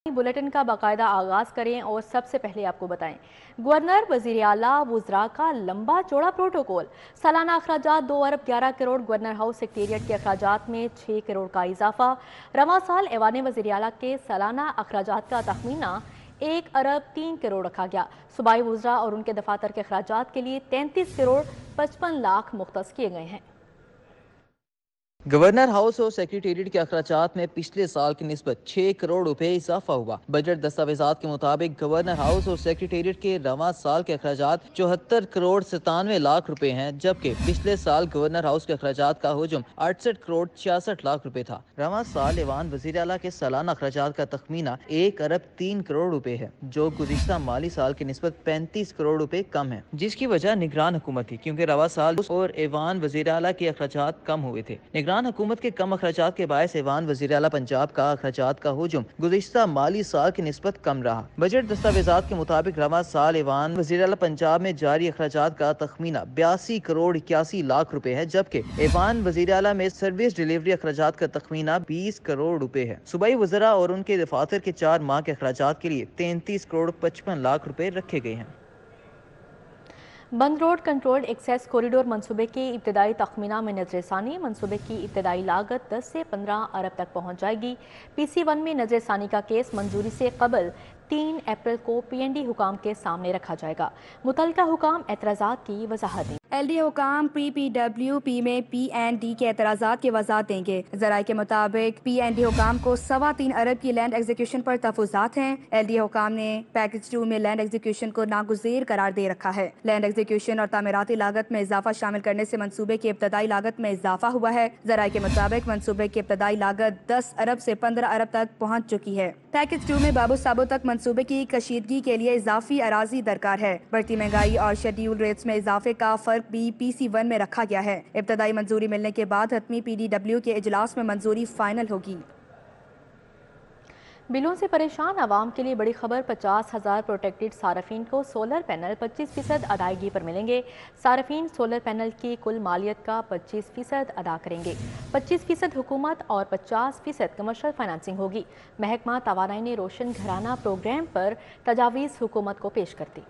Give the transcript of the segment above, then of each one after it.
Bulletin का बाकायदा आगाज करें और सबसे पहले आपको बताएं, गवर्नर वजीर आला वुज़रा का लंबा चौड़ा प्रोटोकॉल। सालाना अखराजात 2 अरब 11 करोड़, गवर्नर हाउस सेक्रेटेरिएट के अखराजात में 6 करोड़ का इजाफा। रवां साल ऐवान वजीर आला के सालाना अखराजात का तखमीना 1 अरब 3 करोड़ रखा गया। सूबाई वुज़रा और उनके दफातर के अखराजात के लिए 33 करोड़ 55 लाख मुख्तस किए गए हैं। गवर्नर हाउस और सेक्रेटेरिएट के अखराजात में पिछले साल की निस्बत 6 करोड़ रुपए इजाफा हुआ। बजट दस्तावेजात के मुताबिक गवर्नर हाउस और सेक्रेटेरिएट के रवां साल के अखराजात 74 करोड़ 97 लाख रुपए हैं, जबकि पिछले साल गवर्नर हाउस के अखराजात का हुजूम 68 करोड़ 66 लाख रुपए था। रवां साल ऐवान वज़ीर आला के सालाना अखराजात का तखमीना 1 अरब 3 करोड़ रुपए है, जो गुज़िश्ता माली साल की निस्बत 35 करोड़ रुपए कम है, जिसकी वजह निगरान हुकूमत थी, क्योंकि रवां साल और ऐवान वज़ीर आला के अखराजात कम हुए थे। निगरान हुकूमत के कम अखराजात के बायस ऐवान वज़ीर आला पंजाब का अखराजात का हुजूम गुज़िश्ता माली साल की निस्बत कम रहा। बजट दस्तावेजात के मुताबिक रवां साल ऐवान वज़ीर आला पंजाब में जारी अखराजात का तखमीना 82 करोड़ 81 लाख रुपए है, जबकि ऐवान वज़ीर आला में सर्विस डिलीवरी अखराजात का तखमीना 20 करोड़ रुपए है। सूबाई वज़रा और उनके दफातर के 4 माह के अखराजात के लिए 33 करोड़ 55 लाख रुपए रखे गए हैं। बंद रोड कंट्रोल्ड एक्सेस कॉरिडोर मंसूबे के इब्तदाई तखमीना में नजरसानी। मंसूबे की इब्तदाई लागत 10 से 15 अरब तक पहुँच जाएगी। PC1 में नजरसानी का केस मंजूरी से कबल 3 अप्रैल को PND हुकाम के सामने रखा जाएगा। मुतलका हुकाम एतराज़ात की वजाहत दें। LD हुकाम PPWP में PND के एतराज़ात की वजाहत देंगे। ज़राए के मुताबिक PND हुकाम को 3.25 अरब की लैंड एग्जीक्यूशन पर तहफ़्फ़ुज़ात हैं। LD हुकाम ने पैकेज 2 में लैंड एग्जीक्यूशन को नागुज़ेर करार दे रखा है। लैंड एग्जीक्यूशन और तामीराती लागत में इजाफा शामिल करने से मंसूबे की इब्तदाई लागत में इजाफा हुआ है। ज़राए के मुताबिक मंसूबे की इब्तदाई लागत 10 अरब से 15 अरब तक पहुँच चुकी है। पैकेज 2 में बाबू साबो तक मंसूबे की कशीदगी के लिए इजाफी अराजी दरकार है। बढ़ती महंगाई और शेड्यूल रेट्स में इजाफे का फर्क भी PC1 में रखा गया है। इब्तदाई मंजूरी मिलने के बाद हतमी PDW के इजलास में मंजूरी फाइनल होगी। बिलों से परेशान आवाम के लिए बड़ी खबर। 50,000 प्रोटेक्टेड सार्फिन को सोलर पैनल 25% अदायगी पर मिलेंगे। सार्फिन सोलर पैनल की कुल मालियत का 25% अदा करेंगे। 25% हुकूमत और 50% कमर्शियल फाइनेंसिंग होगी। महकमा तवानाई ने रोशन घराना प्रोग्राम पर तजावीज़ हुकूमत को पेश कर दी।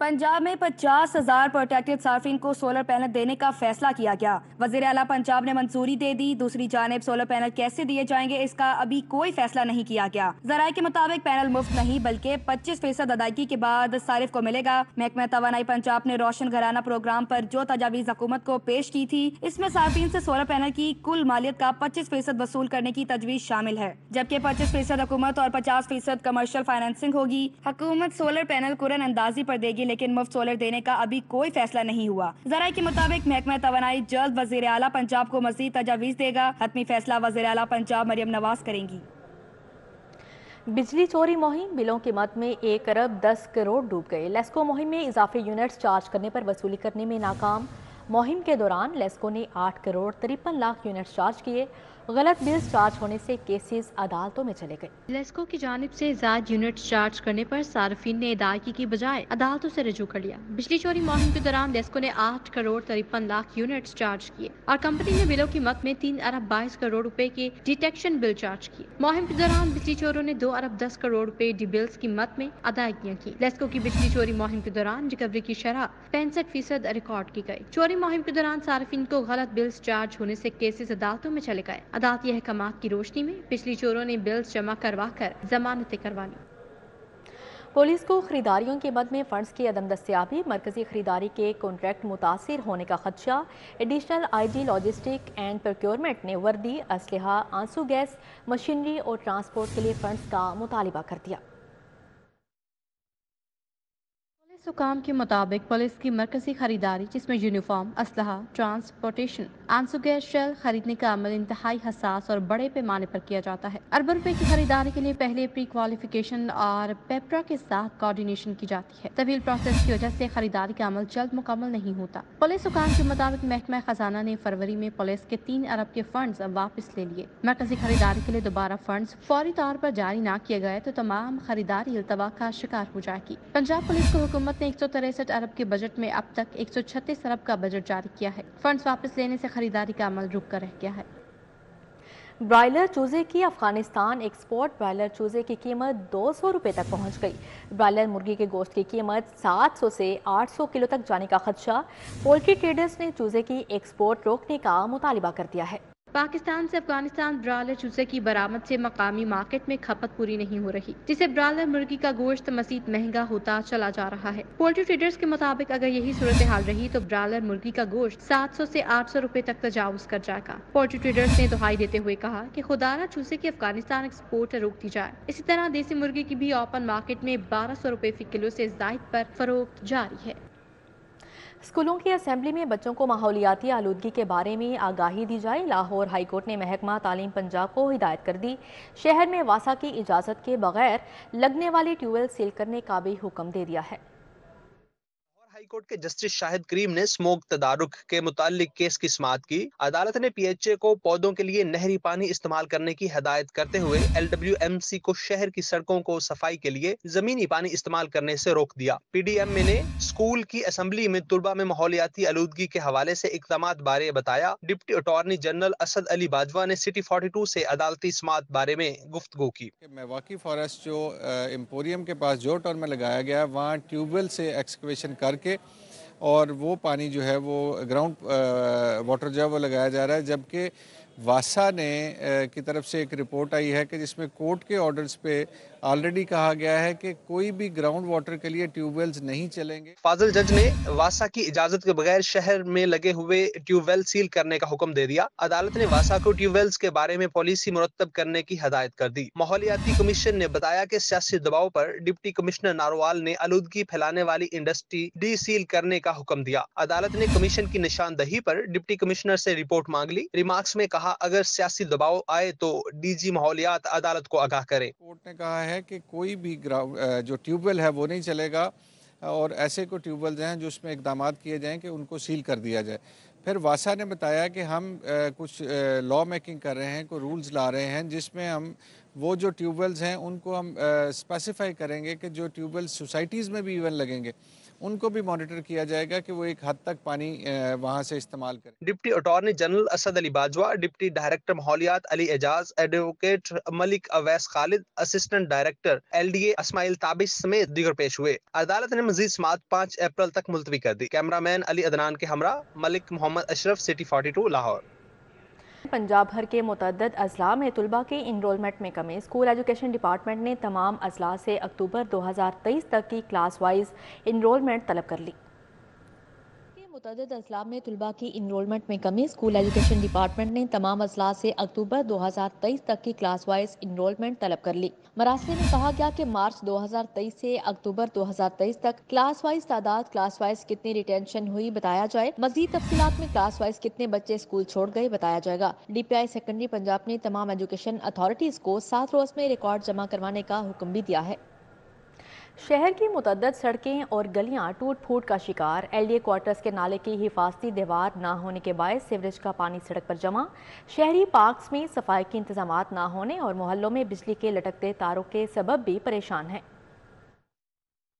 पंजाब में 50,000 प्रोटेक्टेड सार्फिन को सोलर पैनल देने का फैसला किया गया। वज़ीर आला पंजाब ने मंजूरी दे दी। दूसरी जानिब सोलर पैनल कैसे दिए जाएंगे, इसका अभी कोई फैसला नहीं किया गया। ज़राए के मुताबिक पैनल मुफ्त नहीं बल्कि 25% अदायगी के बाद सारिफ को मिलेगा। महकमा तवानाई पंजाब ने रोशन घराना प्रोग्राम पर जो तजावीज़ हुकूमत को पेश की थी, इसमें सार्फिन से सोलर पैनल की कुल मालियत का 25% वसूल करने की तजवीज़ शामिल है, जबकि 25% हुकूमत और 50% कमर्शियल फाइनेंसिंग होगी। हुकूमत सोलर पैनल कुरन अंदाजी पर देगी, लेकिन मुफ्त सोलर देने का अभी कोई फैसला नहीं हुआ। ज़राए के मुताबिक महकमा तवानाई जल्द वज़ीर आला पंजाब को मज़ीद तजावीज़ देगा। हतमी फैसला वज़ीर आला पंजाब मरियम नवाज करेंगी। बिजली चोरी मुहिम। बिलों की मद में 1 अरब 10 करोड़ डूब गए। लेस्को मुहिम में इजाफी यूनिट्स चार्ज करने पर वसूली करने में नाकाम। मुहिम के दौरान लेस्को ने 8 करोड़ 53 लाख यूनिट्स चार्ज किए। गलत बिल्स चार्ज होने से केसेस अदालतों में चले गए। लेस्को की जानिब से ज़ायद यूनिट्स चार्ज करने पर सार्फिन ने अदायगी की बजाय अदालतों से रजू कर लिया। बिजली चोरी मुहिम के दौरान लेस्को ने 8 करोड़ 53 लाख यूनिट्स चार्ज किए और कंपनी ने बिलों की मद में 3 अरब 22 करोड़ रुपए के डिटेक्शन बिल चार्ज किए। मुहिम के दौरान बिजली चोरों ने 2 अरब 10 करोड़ रुपए डी बिल्स की मद में अदायगियाँ की। लेस्को की बिजली चोरी मुहिम के दौरान रिकवरी की शरह 65% रिकॉर्ड की गई। चोरी मुहिम के दौरान सार्फिन को गलत बिल्स चार्ज होने से केसेस अदालतों में चले गए। अदालती अहकाम की रोशनी में बिजली चोरों ने बिल्स जमा करवा कर जमानतें करवा ली। पुलिस को खरीदारियों के मद में फंड्स की अदम दस्तियाबी। मरकजी खरीदारी के कॉन्ट्रैक्ट मुतासिर होने का खदशा। Additional IG logistic and procurement ने वर्दी, असलहा, आंसू गैस, मशीनरी और ट्रांसपोर्ट के लिए फंड्स का मुतालिबा कर दिया। पुलिस हुकाम के मुताबिक पुलिस की मरकजी खरीदारी, जिसमें यूनिफॉर्म, असलहा, ट्रांसपोर्टेशन, आंसू गैस शेल खरीदने का अमल इंतहाई हसास और बड़े पैमाने पर किया जाता है। अरबों रुपए की खरीदारी के लिए पहले प्री क्वालिफिकेशन और पेपरा के साथ कोऑर्डिनेशन की जाती है। तवील प्रोसेस की वजह से खरीदारी का अमल जल्द मुकम्मल नहीं होता। पुलिस हुकाम के मुताबिक महकमा खजाना ने फरवरी में पुलिस के 3 अरब के फंड्स वापस ले लिए। मरकजी खरीदारी के लिए दोबारा फंड्स फौरी तौर पर जारी न किए गए तो तमाम खरीदारी इल्तवा का शिकार हो जाएगी। पंजाब पुलिस को हुकूमत ने 163 अरब के बजट में अब तक 136 अरब का बजट जारी किया है। फंड्स वापस लेने से खरीदारी का अमल रुक कर रह गया है। برائلر چوزے کی افغانستان ایکسپورٹ برائلر چوزے کی قیمت 200 روپے تک پہنچ گئی۔ برائلر مرغی کے گوشت کی قیمت 700 سے 800 کلو تک جانے کا خدشہ، پولٹری ٹریڈرز نے چوزے کی ایکسپورٹ روکنے کا مطالبہ کر دیا ہے۔ پاکستان سے افغانستان برائلر چوزے کی برآمد سے مقامی مارکیٹ میں کھپت پوری نہیں ہو رہی، جسے برائلر مرغی کا گوشت مزید مہنگا ہوتا چلا جا رہا ہے۔ پولٹری ٹریڈرز کے مطابق اگر یہی صورتحال رہی تو برائلر مرغی کا گوشت 700 سے 800 روپے تک تجاوز کر جائے گا۔ پولٹری ٹریڈرز نے دہائی دیتے ہوئے کہا کہ خودارہ چوزے کی افغانستان ایکسپورٹ روک دی جائے۔ اسی طرح دیسی مرغی کی بھی اوپن مارکیٹ میں 1200 روپے فی کلو سے زائد پر فروخت جاری ہے۔ اسکولوں کی اسمبلی میں بچوں کو ماحولیاتی آلودگی کے بارے میں آگاہی دی جائے۔ لاہور ہائی کورٹ نے محکمہ تعلیم پنجاب کو ہدایت کر دی، شہر میں واسا کی اجازت کے بغیر لگنے والے ٹیوب ویل سیل کرنے کا بھی حکم دے دیا ہے۔ ہائی کورٹ کے جسٹس شاہد کریم نے اسموک تدارک کے متعلق کیس کی سماعت کی۔ عدالت نے پی ایچ اے کو پودوں کے لیے نہری پانی استعمال کرنے کی ہدایت کرتے ہوئے LWMC کو شہر کی سڑکوں کو صفائی کے لیے زمینی پانی استعمال کرنے سے روک دیا۔ پی ڈی ایم نے اسکول کی اسمبلی میں طلبہ میں ماحولیاتی آلودگی کے حوالے سے اقدامات بارے بتایا۔ ڈپٹی اٹارنی جنرل اسد علی باجوہ نے سٹی 42 سے عدالتی سماعت بارے میں گفتگو کی۔ میواکی فارسٹ جو ایمپوریم کے پاس جو ٹاؤن میں لگایا گیا ہے، وہاں ٹیوب ویل سے ایکسکیویشن کر کے اور وہ پانی جو ہے وہ گراؤنڈ واٹر جو ہے وہ لگایا جا رہا ہے، جبکہ واسا نے کی طرف سے ایک رپورٹ آئی ہے کہ جس میں کورٹ کے آرڈرز پہ آلریڈی کہا گیا ہے کہ کوئی بھی گراؤنڈ واٹر کے لیے ٹیوب ویلز نہیں چلیں گے۔ فاضل جج نے واسا کی اجازت کے بغیر شہر میں لگے ہوئے ٹیوب ویل سیل کرنے کا حکم دے دیا۔ عدالت نے واسا کو ٹیوب ویلز کے بارے میں پالیسی مرتب کرنے کی ہدایت کر دی۔ ماحولیاتی کمیشن نے بتایا کہ سیاسی دباؤ پر ڈپٹی کمشنر ناروال نے آلودگی پھیلانے والی انڈسٹری ڈی سیل کرنے کا حکم دیا۔ عدالت نے کمیشن کی نشاندہی پر ڈپٹی کمشنر سے رپورٹ مانگ لی۔ ریمارکس میں کہا اگر سیاسی دباؤ آئے تو ڈی جی ماحولیات عدالت کو آگاہ کرے۔ کورٹ نے کہا ہے کہ کوئی بھی جو ٹیوب ویل ہے وہ نہیں چلے گا، اور ایسے کو ٹیوب ویلز ہیں جو اس میں اقدامات کیے جائیں کہ ان کو سیل کر دیا جائے۔ پھر واسا نے بتایا کہ ہم کچھ لا میکنگ کر رہے ہیں، کوئی رولز لا رہے ہیں جس میں ہم وہ جو ٹیوب ویلز ہیں ان کو ہم اسپیسیفائی کریں گے کہ جو ٹیوب ویلز سوسائٹیز میں بھی ایون لگیں گے ان کو بھی مانیٹر کیا جائے گا کہ وہ ایک حد تک پانی وہاں سے استعمال کریں۔ ڈپٹی اٹارنی جنرل اسد علی باجوہ، ڈپٹی ڈائریکٹر ماحولیات علی اعجاز، ایڈوکیٹ ملک اویس خالد، اسسٹنٹ ڈائریکٹر LDA اسماعیل تابش سمیت دیگر پیش ہوئے۔ عدالت نے مزید سماعت 5 اپریل تک ملتوی کر دی۔ کیمرہ مین علی عدنان کے ہمراہ ملک محمد اشرف، سٹی 42 لاہور۔ پنجاب بھر کے متعدد اضلاع میں طلبہ کی انرولمنٹ میں کمی۔ اسکول ایجوکیشن ڈپارٹمنٹ نے تمام اضلاع سے اکتوبر 2023 تک کی کلاس وائز انرولمنٹ طلب کر لی۔ متعدد اضلاع میں طلبہ کی انرولمنٹ میں کمی۔ اسکول ایجوکیشن ڈپارٹمنٹ نے تمام اضلاع سے اکتوبر 2023 تک کی کلاس وائز انرولمنٹ طلب کر لی۔ مراسلے میں کہا گیا کہ مارچ 2023 سے اکتوبر 2023 تک کلاس وائز تعداد، کلاس وائز کتنی ریٹینشن ہوئی بتایا جائے، مزید تفصیلات میں کلاس وائز کتنے بچے اسکول چھوڑ گئے بتایا جائے گا۔ DPI سیکنڈری پنجاب نے تمام ایجوکیشن اتھارٹیز کو 7 روز میں ریکارڈ جمع کروانے کا حکم بھی دیا ہے۔ شہر کی متعدد سڑکیں اور گلیاں ٹوٹ پھوٹ کا شکار۔ LDA کوارٹرز کے نالے کی حفاظتی دیوار نہ ہونے کے باعث سیوریج کا پانی سڑک پر جمع، شہری پارکس میں صفائی کے انتظامات نہ ہونے اور محلوں میں بجلی کے لٹکتے تاروں کے سبب بھی پریشان ہیں۔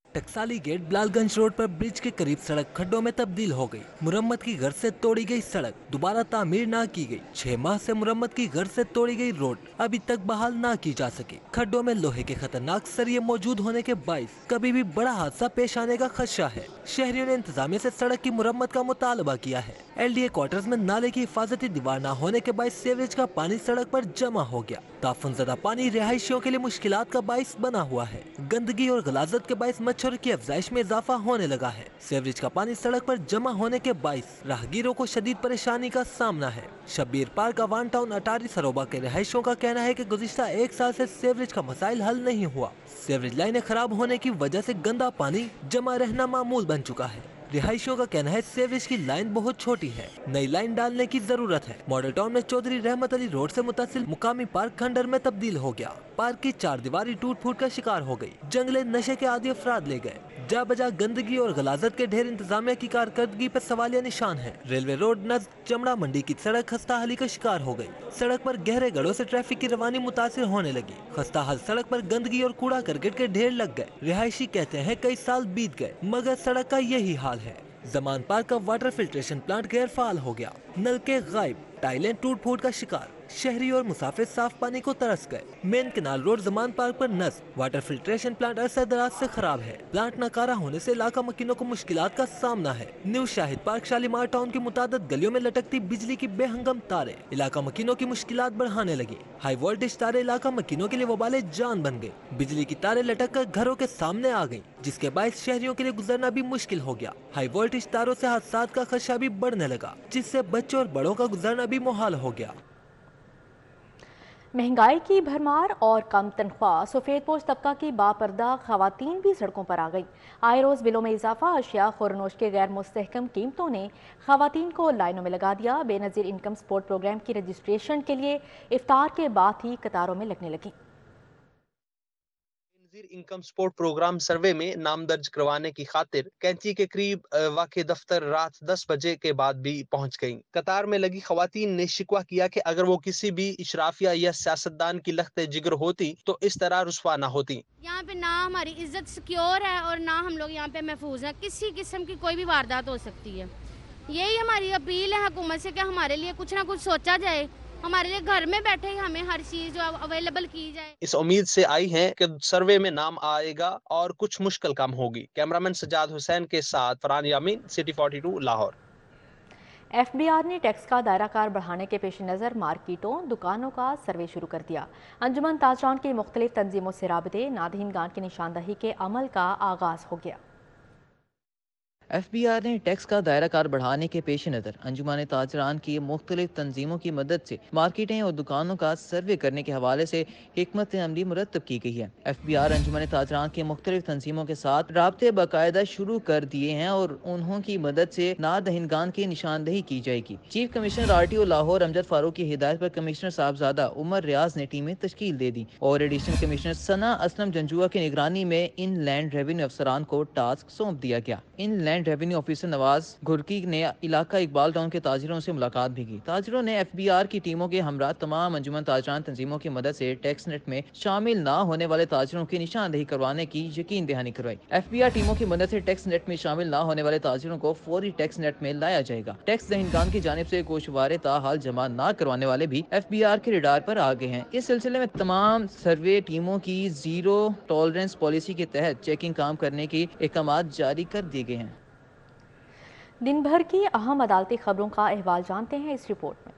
ٹکسالی گیٹ بلال گنج روڈ پر برج کے قریب سڑک کھڈوں میں تبدیل ہو گئی۔ مرمت کی غرض سے توڑی گئی سڑک دوبارہ تعمیر نہ کی گئی۔ 6 ماہ سے مرمت کی غرض سے توڑی گئی روڈ ابھی تک بحال نہ کی جا سکی۔ کھڈوں میں لوہے کے خطرناک سریے موجود ہونے کے باعث کبھی بھی بڑا حادثہ پیش آنے کا خدشہ ہے۔ شہریوں نے انتظامیہ سے سڑک کی مرمت کا مطالبہ کیا ہے۔ LDA کوارٹرز میں نالے کی حفاظتی دیوار نہ ہونے کے باعث سیوریج کا پانی سڑک پر جمع ہو گیا۔ تعفن زدہ پانی رہائشیوں کے لیے مشکلات کا باعث بنا ہوا ہے۔ گندگی اور غلاظت کے باعث مچھر کی افزائش میں اضافہ ہونے لگا ہے۔ سیوریج کا پانی سڑک پر جمع ہونے کے باعث راہگیروں کو شدید پریشانی کا سامنا ہے۔ شبیر پارک اوان ٹاؤن اٹاری سروبا کے رہائشیوں کا کہنا ہے کہ گزشتہ 1 سال سے سیوریج کا مسائل حل نہیں ہوا۔ سیوریج لائنیں خراب ہونے کی وجہ سے گندا پانی جمع رہنا معمول بن چکا ہے۔ رہائشیوں کا کہنا ہے سیوریج کی لائن بہت چھوٹی ہے، نئی لائن ڈالنے کی ضرورت ہے۔ ماڈل ٹاؤن میں چودھری رحمت علی روڈ سے متصل مقامی پارک کھنڈر میں تبدیل ہو گیا۔ پارک کی 4 دیواری ٹوٹ پھوٹ کا شکار ہو گئی۔ جنگلے نشے کے عادی افراد لے گئے۔ جا بجا گندگی اور غلاظت کے ڈھیر انتظامیہ کی کارکردگی پر سوالیہ نشان ہے۔ ریلوے روڈ نزد چمڑا منڈی کی سڑک خستہ حالی کا شکار ہو گئی۔ سڑک پر گہرے گڑھوں سے ٹریفک کی روانی متاثر ہونے لگی۔ خستہ حال سڑک پر گندگی اور کوڑا کرکٹ کے ڈھیر لگ گئے۔ رہائشی کہتے ہیں کئی سال بیت گئے مگر سڑک کا یہی حال ہے۔ زمان پارک کا واٹر فلٹریشن پلانٹ غیر فعال ہو گیا۔ نلکے غائب، ٹائلیں ٹوٹ پھوٹ کا شکار۔ शहरी और मुसाफिर साफ पानी को तरस गए। Main canal road Zaman park पर नस्ब वाटर फिल्ट्रेशन प्लांट अरसा दराज से खराब है। प्लांट नाकारा होने से इलाका मकीनों को मुश्किलात का सामना है। New Shahid park Shalimar town की मुतादिद गलियों में लटकती बिजली की बेहंगम तारे इलाका मकीनों की मुश्किलात बढ़ाने लगी। हाई वोल्टेज तारे इलाका मकीनों के लिए वबाले जान बन गए। बिजली की तारे लटक कर घरों के सामने आ गयी, जिसके बायस शहरियों के लिए गुजरना भी मुश्किल हो गया। हाई वोल्टेज तारों से हादसात का खदशा भी बढ़ने लगा, जिससे बच्चों और बड़ों का गुजरना भी मुहाल हो गया। महंगाई की भरमार और कम तनख्वाह सफेदपोश तबका की बापर्दा खवातीन भी सड़कों पर आ गई। आए रोज बिलों में इजाफा, अशिया खुरनोश के गैर मुस्तहकम कीमतों ने खवातीन को लाइनों में लगा दिया। बेनजीर इनकम सपोर्ट प्रोग्राम की रजिस्ट्रेशन के लिए इफ्तार के बाद ही कतारों में लगने लगी। इनकम सपोर्ट प्रोग्राम सर्वे में नाम दर्ज करवाने की खातिर कैंची के करीब वाक़े दफ्तर रात 10 बजे के बाद भी पहुंच गईं। कतार में लगी खवातीन ने शिकवा किया कि अगर वो किसी भी इशराफिया या सियासतदान की लख्ते जिगर होती तो इस तरह रुस्वा ना होती। यहाँ पे ना हमारी इज्जत सिक्योर है और ना हम लोग यहाँ पे महफूज हैं। किसी किस्म की कोई भी वारदात हो सकती है। यही हमारी अपील है हुकूमत से कि हमारे लिए कुछ ना कुछ सोचा जाए, हमारे लिए घर में बैठे ही हमें हर चीज अवेलेबल की जाए। इस उम्मीद से आई हैं कि सर्वे में नाम आएगा और कुछ मुश्किल कम होगी। कैमरामैन सजाद हुसैन के साथ फरहान यामीन, सिटी 42 लाहौर। FBR ने टैक्स का दायरा कार बढ़ाने के पेश नज़र मार्केटों दुकानों का सर्वे शुरू कर दिया। अंजुमन ताजरान की मुख्तलिफ तंजीमों से राबते नादहीनगान की निशानदही के अमल का आगाज हो गया। FBR ने टैक्स का दायरा कार बढ़ाने के पेश नज़र अंजुमन ताजरान की मुख्तलिफ तंजीमों की मदद से मार्केटें और दुकानों का सर्वे करने के हवाले से हिकमत अमली मुरतब की गई है। FBR अंजुमन ताजरान की मुख्तलिफ तंजीमों के साथ राब्ते बाकायदा शुरू कर दिए हैं और उन्हों की मदद से नादहीनगान की निशानदही की जाएगी। Chief commissioner RTO Lahore Amjad Farooq की हिदायत पर कमिश्नर साहबजादा उमर रियाज ने टीमें तश्कील दे दी और एडिशनल कमिश्नर सना असलम जंजुआ की निगरानी में इन लैंड रेवेन्यू अफसरान को टास्क सौंप दिया गया। Inland revenue officer Nawaz Ghurki ने इलाका इकबाल टाउन के ताजिरों से मुलाकात भी की। ताजिरों ने FBR की टीमों के हमरा तमाम अंजुमन ताजरान तंजीमों की मदद से टैक्स नेट में शामिल ना होने वाले ताजिरों की निशानदही करवाने की यकीन दहानी करवाई। FBR टीमों की मदद से टैक्स नेट में शामिल ना होने वाले ताजिरों को फौरी टैक्स नेट में लाया जाएगा। टैक्स दहिनगान की जानिब से गोशवारे ताहाल जमा ना करवाने वाले भी FBR के रडार पर आ गए हैं। इस सिलसिले में तमाम सर्वे टीमों की जीरो टॉलरेंस पॉलिसी के तहत चेकिंग काम करने की अहकामात जारी कर दिए गए हैं। दिन भर की अहम अदालती खबरों का अहवाल जानते हैं इस रिपोर्ट में।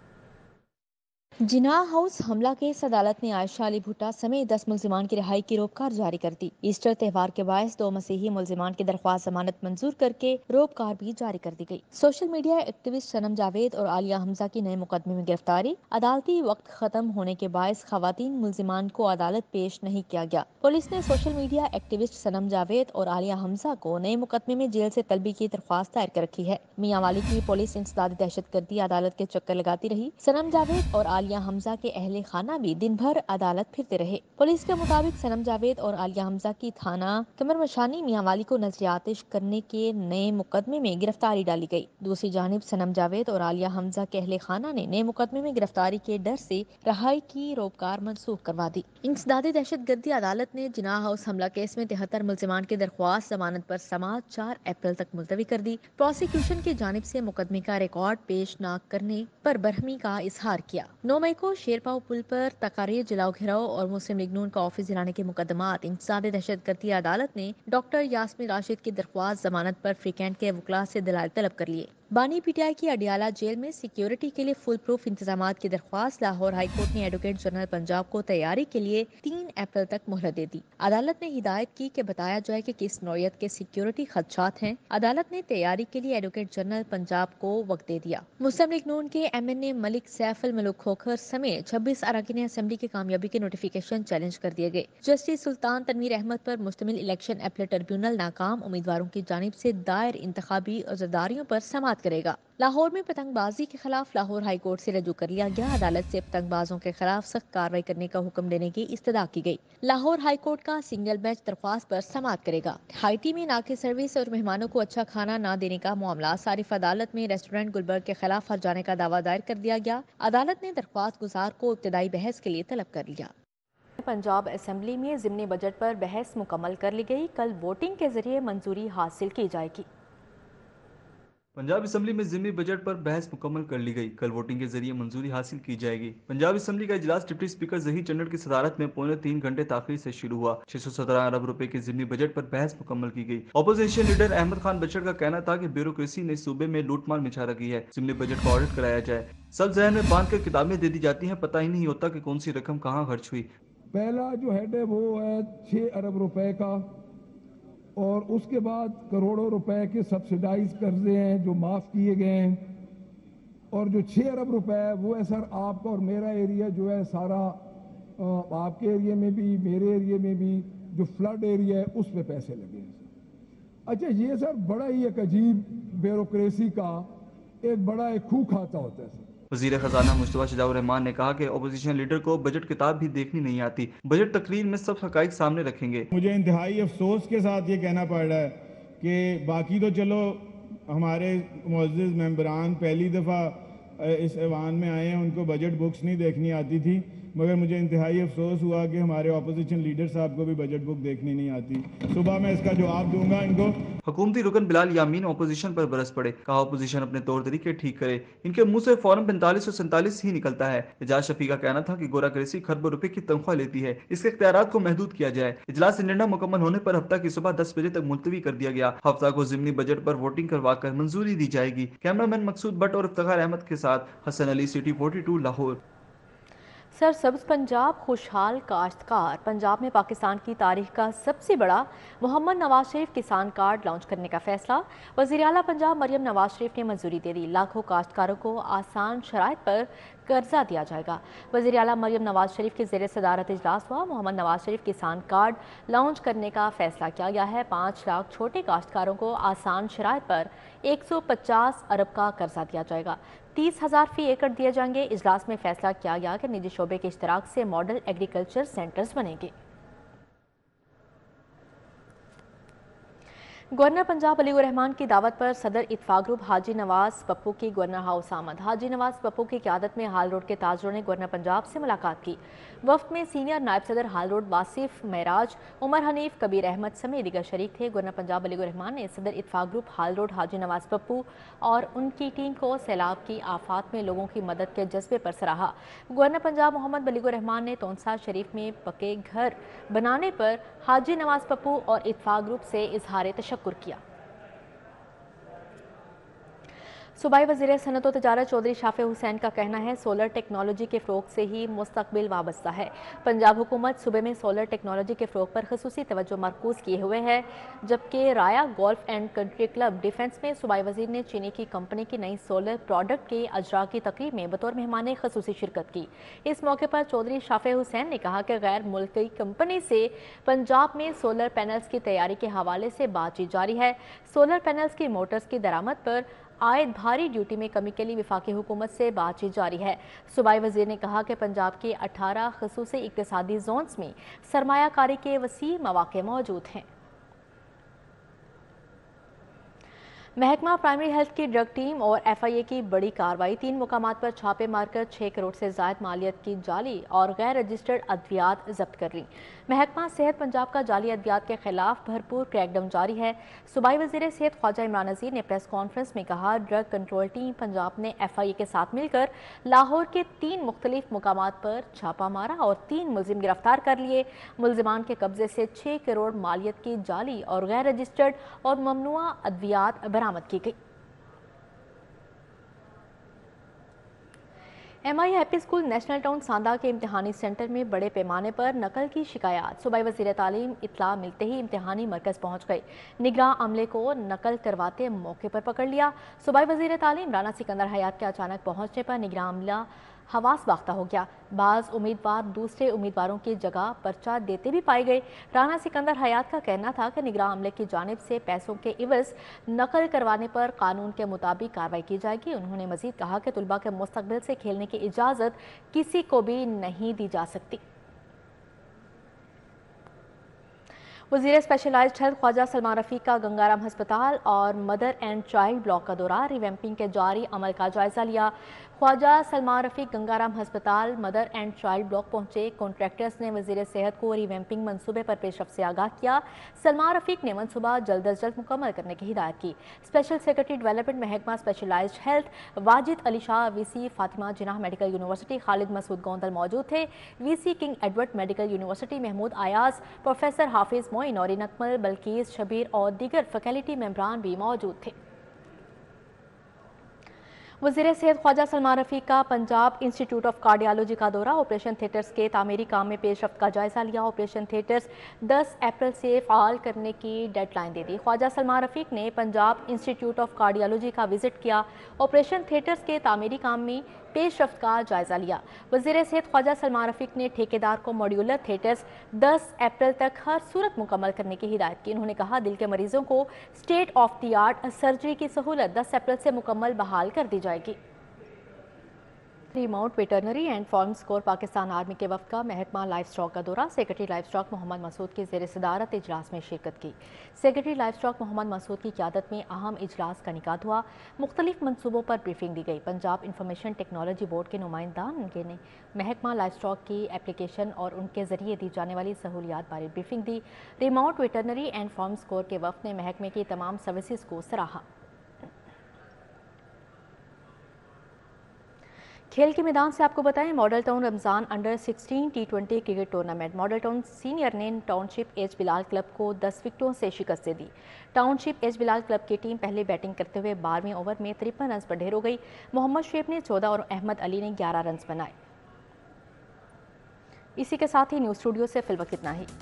जिनाह हाउस हमला केस अदालत ने आयशा अली भुट्टा समेत 10 मुल्जिमान की रिहाई की रोक जारी कर दी। ईस्टर त्यौहार के बायस 2 मसीही मुल्जिमान की दरख्वास्त जमानत मंजूर करके रोक भी जारी कर दी गई। सोशल मीडिया एक्टिविस्ट सनम जावेद और आलिया हमजा की नए मुकदमे में गिरफ्तारी। अदालती वक्त खत्म होने के बायस खवातीन मुल्जिमान को अदालत पेश नहीं किया गया। पुलिस ने सोशल मीडिया एक्टिविस्ट सनम जावेद और आलिया हमजा को नए मुकदमे में जेल से तलबी की दरख्वास्त दायर कर रखी है। मियांवाली की पुलिस इंसदादी दहशतगर्दी अदालत के चक्कर लगाती रही। सनम जावेद और आलिया हमजा के अहले खाना भी दिन भर अदालत फिरते रहे। पुलिस के मुताबिक सनम जावेद और आलिया हमजा की थाना कमर मशानी मियांवाली को नजर आतिश करने के नए मुकदमे में गिरफ्तारी डाली गई। दूसरी जानिब सनम जावेद और आलिया हमजा के अहले खाना ने नए मुकदमे में गिरफ्तारी के डर से रहाई की रोबकार मनसूख करवा दी। इंसदादी दहशतगर्दी अदालत ने जिनाह हाउस हमला केस में 73 मुल्जिमान की दरख्वास्त जमानत पर समाअत 4 अप्रैल तक मुलतवी कर दी। प्रोसिक्यूशन की जानिब से मुकदमे का रिकॉर्ड पेश न करने पर बरहमी का इजहार किया। 9 मई को शेरपाव पुल पर तकारीर जलाओ घिराव और मुस्लिम लीग नून का ऑफिस गिराने के मुकदमात इंसदादी दहशतगर्दी अदालत ने डॉक्टर यास्मीन राशिद की दरख्वास्त जमानत पर फ्रीकैंट के वकला से दलाल तलब कर लिए। बानी पीटीआई की अडियाला जेल में सिक्योरिटी के लिए फुल प्रूफ इंतजाम की दरख्वास्त लाहौर हाई कोर्ट ने एडवोकेट जनरल पंजाब को तैयारी के लिए 3 अप्रैल तक मोहलत दे दी। अदालत ने हिदायत की कि बताया जाए कि किस नौयत के सिक्योरिटी खदशात हैं। अदालत ने तैयारी के लिए एडवोकेट जनरल पंजाब को वक्त दे दिया। मुस्लिम लीग नून के MNA मलिक सैफ अल मलूक खोखर समेत 26 अरकान असेंबली की कामयाबी के नोटिफिकेशन चैलेंज कर दिए गए। जस्टिस सुल्तान तनवीर अहमद पर मुश्तमिल इलेक्शन अपील ट्रिब्यूनल नाकाम उम्मीदवारों की जानिब से दायर इंतखाबी अज़रदारियों पर समाअत करेगा। लाहौर में पतंगबाजी के खिलाफ लाहौर हाई कोर्ट से रजू कर लिया गया। अदालत से पतंगबाजों के खिलाफ सख्त कार्रवाई करने का हुक्म देने की इस्तदा की गई। लाहौर हाई कोर्ट का सिंगल बेंच दरख्वास्त पर समाअत करेगा। हाईटी में नाके सर्विस और मेहमानों को अच्छा खाना न देने का मामला सारिफ अदालत में रेस्टोरेंट गुलबर्ग के खिलाफ हर जाने का दावा दायर कर दिया गया। अदालत ने दरख्वास्त गुजार को इब्तदाई बहस के लिए तलब कर लिया। पंजाब असेंबली में ज़िमनी बजट पर बहस मुकम्मल कर ली गई। कल वोटिंग के जरिए मंजूरी हासिल की जाएगी। पंजाब असम्बली में ज़िमनी बजट पर बहस मुकम्मल कर ली गई। कल वोटिंग के जरिए मंजूरी हासिल की जाएगी। पंजाब असम्बली का इजलास डिप्टी स्पीकर ज़हीर चन्नड़ की सदारत में पौने 3 घंटे ताख़ीर से शुरू हुआ। 617 अरब रुपए के ज़िमनी बजट पर बहस मुकम्मल की गई। अपोजिशन लीडर अहमद खान बचड़ का कहना था कि ब्यूरोक्रेसी ने सूबे में लूटमार मचा रखी है, ज़िमनी बजट का ऑडिट कराया जाए। सब जहन में बांध कर किताबें दे दी जाती हैं, पता ही नहीं होता कि कौन सी रकम कहाँ खर्च हुई। पहला जो हेड है वो है 6 अरब रुपए का, और उसके बाद करोड़ों रुपए के सब्सिडाइज कर्जे हैं जो माफ़ किए गए हैं, और जो 6 अरब रुपए है वो है सर आपका और मेरा एरिया जो है सारा, आपके एरिया में भी मेरे एरिया में भी जो फ्लड एरिया है उस पे पैसे लगे हैं सर। अच्छा, ये सर बड़ा ही एक अजीब ब्यूरोक्रेसी का एक बड़ा एक खूह खाता होता है सर। वज़ीर ख़जाना मुस्तफ़ा शजाउर रहमान ने कहा कि अपोजिशन लीडर को बजट किताब भी देखनी नहीं आती। बजट तकरीर में सब हक़ाइक़ सामने रखेंगे। मुझे इंतहाई अफसोस के साथ ये कहना पड़ रहा है कि बाकी तो चलो हमारे मुअज़्ज़िज़ मेंबरान पहली दफ़ा इस ऐवान में आए हैं, उनको बजट बुक्स नहीं देखनी आती थी, मगर मुझे इंतहाई अफसोस हुआ कि हमारे अपोजिशन लीडर साहब को भी बजट बुक देखनी नहीं आती। सुबह मैं इसका जवाब दूंगा इनको। हुकूमती रुकन बिलाल यामीन अपोजिशन पर बरस पड़े, कहा अपोजिशन अपने तौर तरीके ठीक करे। इनके मुंह से फौरन 45 और 47 ही निकलता है। एजाज शफी का कहना था कि गोरा करेसी खरबों रुपए की तनख्वाह लेती है, इसके इख्तियारात को महदूद किया जाए। इजलास से निर्णय मुकम्मल होने पर हफ्ता की सुबह 10 बजे तक मुलतवी कर दिया गया। हफ्ता को ज़िमनी बजट पर वोटिंग करवाकर मंजूरी दी जाएगी। कैमरामैन मकसूद भट्ट और इफ्तिखार अहमद के साथ हसन अली, सिटी 42, लाहौर। सरसब्ज पंजाब खुशहाल काश्तकार। पंजाब में पाकिस्तान की तारीख का सबसे बड़ा मोहम्मद नवाज शरीफ किसान कार्ड लॉन्च करने का फैसला। वज़ीर आला पंजाब मरियम नवाज शरीफ ने मंजूरी दे दी। लाखों काश्तकारों को आसान शराइत पर कर्जा दिया जाएगा। वज़ीर आला मरियम नवाज शरीफ के ज़ेर सदारत इजलास हुआ। मोहम्मद नवाज शरीफ किसान कार्ड लॉन्च करने का फैसला किया गया है। 5 लाख छोटे काश्तकारों को आसान शराइत पर 150 अरब का कर्जा दिया जाएगा। 30,000 फी एकड़ दिए जाएंगे। इजलास में फैसला किया गया कि निजी शोबे के इश्तराक से मॉडल एग्रीकल्चर सेंटर्स बनेंगे। गवर्नर पंजाब अली रहमान की दावत पर सदर इत्तफाक ग्रुप हाजी नवाज पप्पू की गवर्नर हाउस आमद। हाजी नवाज पप्पू की क़यादत में हाल रोड के ताजरों ने गवर्नर पंजाब से मुलाकात की। वफ्द में सीनियर नायब सदर हाल रोड वासिफ महराज, उमर हनीफ, कबीर अहमद समेत दीगर शरीक थे। गवर्नर पंजाब अली रहमान ने सदर इत्तफाक ग्रुप हाल रोड हाजी नवाज पप्पू और उनकी टीम को सैलाब की आफात में लोगों की मदद के जज्बे पर सराहा। गवर्नर पंजाब मोहम्मद अली रहमान ने तोनसा शरीफ में पक्के घर बनाने पर हाजी नवाज पप्पू और इत्तफाक ग्रुप से इजहार तशक्कुर किया। सूबाई वज़ीर सनअत व तजारत चौधरी शाफे हुसैन का कहना है सोलर टेक्नोलॉजी के फ़रोग़ से ही मुस्तक़बिल वाबस्ता है। पंजाब हुकूमत सूबे में सोलर टेक्नोलॉजी के फ़रोग़ पर ख़ुसूसी तवज्जो मरकूज़ किए हुए है। जबकि राया golf and country club defence में सूबाई वज़ीर ने चीनी की कंपनी की नई सोलर प्रोडक्ट के अजरा की तकरीब में बतौर मेहमान ख़ुसूसी शिरकत की। इस मौके पर चौधरी शाफे हुसैन ने कहा कि गैर मुल्की कंपनी से पंजाब में सोलर पैनल्स की तैयारी के हवाले से बातचीत जारी है। सोलर पैनल्स की मोटर्स की दरामद पर आयद भारी ड्यूटी में कमी के लिए वफाकी हुकूमत से बातचीत जारी है। सूबाई वज़ीर ने कहा कि पंजाब के 18 ख़ुसूसी इक़्तिसादी जोन्स में सरमायाकारी के वसी मौक़े मौजूद हैं। महकमा प्राइमरी हेल्थ की ड्रग टीम और FIA की बड़ी कार्रवाई। 3 मुकामात पर छापे मारकर 6 करोड़ से ज़ायद मालियत की जाली और गैर रजिस्टर्ड अद्वियात जब्त कर ली। महकमा सेहत पंजाब का जाली अद्वियात के खिलाफ भरपूर क्रैकडाउन जारी है। सूबाई वज़ीर सेहत ख्वाजा इमरान नज़ीर ने प्रेस कॉन्फ्रेंस में कहा, ड्रग कंट्रोल टीम पंजाब ने FIA के साथ मिलकर लाहौर के 3 मुख्तलिफ मुकामात पर छापा मारा और 3 मुलजिम गिरफ्तार कर लिए। मुलजिमान के कब्जे से 6 करोड़ मालियत की जाली और गैर रजिस्टर्ड और ममनुआ अद्वियात बरामद की गई। MI happy school national town Sanda के इम्तिहानी सेंटर में बड़े पैमाने पर नकल की शिकायत। सूबाई वज़ीर तालीम इत्तला मिलते ही इम्तिहानी मरकज़ पहुँच गए। निगरां अमले को नकल करवाते मौके पर पकड़ लिया। सूबाई वज़ीर तालीम राना सिकंदर हयात के अचानक पहुँचने पर निगरां अमला हवास बाख्ता हो गया। बाज़ उम्मीदवार दूसरे उम्मीदवारों की जगह पर्चा देते भी पाए गए। राना सिकंदर हयात का कहना था कि निगरां अमले की जानिब से पैसों के इवज़ नकल करवाने पर कानून के मुताबिक कार्रवाई की जाएगी। उन्होंने मजीद कहा कि तुलबा के मुस्तकबिल से खेलने की इजाज़त किसी को भी नहीं दी जा सकती। वज़ीर स्पेशलाइज्ड हेल्थ ख्वाजा सलमान रफ़ीक का गंगाराम हस्पताल और मदर एंड चाइल्ड ब्लॉक का दौरा। रिवैम्पिंग के जारी अमल का जायजा लिया। ख्वाजा सलमान रफीक गंगाराम हस्पताल मदर एंड चाइल्ड ब्लॉक पहुंचे। कॉन्ट्रैक्टर्स ने वजीर सेहत को रिवैम्पिंग मंसूबे पर पेशरफ से आगाह किया। सलमान रफीक ने मंसूबा जल्द अज जल्द मुकम्मल करने की हिदायत की। स्पेशल सेक्रेटरी डेवलपमेंट महकमा specialised health Wajid Ali Shah, VC Fatima Jinnah medical university Khalid Masood Gondal मौजूद थे। VC King Edward medical university Mahmood Ayaz, professor हाफिज मोइन और नकमल, बल्कीस, शबीर और दीगर फैकल्टी मेंबरान भी मौजूद थे। वज़ीर सेहत ख्वाजा सलमान रफीक का पंजाब इंस्टीट्यूट ऑफ कार्डियोलॉजी का दौरा। ऑपरेशन थिएटर्स के तामीरी काम में पेशरफ्त का जायजा लिया। ऑपरेशन थिएटर्स 10 अप्रैल से फ़ाल करने की डेडलाइन दे दी। ख्वाजा सलमान रफीक ने पंजाब इंस्टीट्यूट ऑफ कार्डियोलॉजी का विजिट किया। ऑपरेशन थिएटर्स के तामीरी काम में पेशरफ्त का जायजा लिया। वज़ीर सेहत ख्वाजा सलमान रफीक ने ठेकेदार को मॉड्यूलर थिएटर्स 10 अप्रैल तक हर सूरत मुकम्मल करने की हिदायत की। उन्होंने कहा दिल के मरीजों को state of the art surgery की सहूलत 10 अप्रैल से मुकम्मल बहाल कर दी जाएगी। Remote veterinary and farms core Pakistan army के वफद का महकमा लाइफ स्टॉक का दौरा। Secretary livestock Mohammad Masood की ज़ेर सदारत इजलास में शिरकत की। Secretary livestock Mohammad Masood की क़यादत में अहम इजलास का इनेकाद हुआ। मुख्तलिफ मनसूबों पर ब्रीफिंग दी गई। पंजाब इंफॉर्मेशन टेक्नोलॉजी बोर्ड के नुमाइंदान ने महकमा लाइफ स्टॉक की एप्लीकेशन और उनके ज़रिए दी जाने वाली सहूलियात बारे briefing the. Remote veterinary and farms core के वफद ने महकमे की तमाम सर्विसेज को सराहा। खेल के मैदान से आपको बताएं, model town Ramzan under 16 T20 cricket tournament. Model town senior ने टाउनशिप एच बिलाल क्लब को 10 विकेटों से शिकस्त दे दी। टाउनशिप एच बिलाल क्लब की टीम पहले बैटिंग करते हुए 12वें ओवर में 53 रन पर ढेर हो गई। मोहम्मद शेख ने 14 और अहमद अली ने 11 रन बनाए। इसी के साथ ही न्यूज़ स्टूडियो से फिलवक्त इतना ही।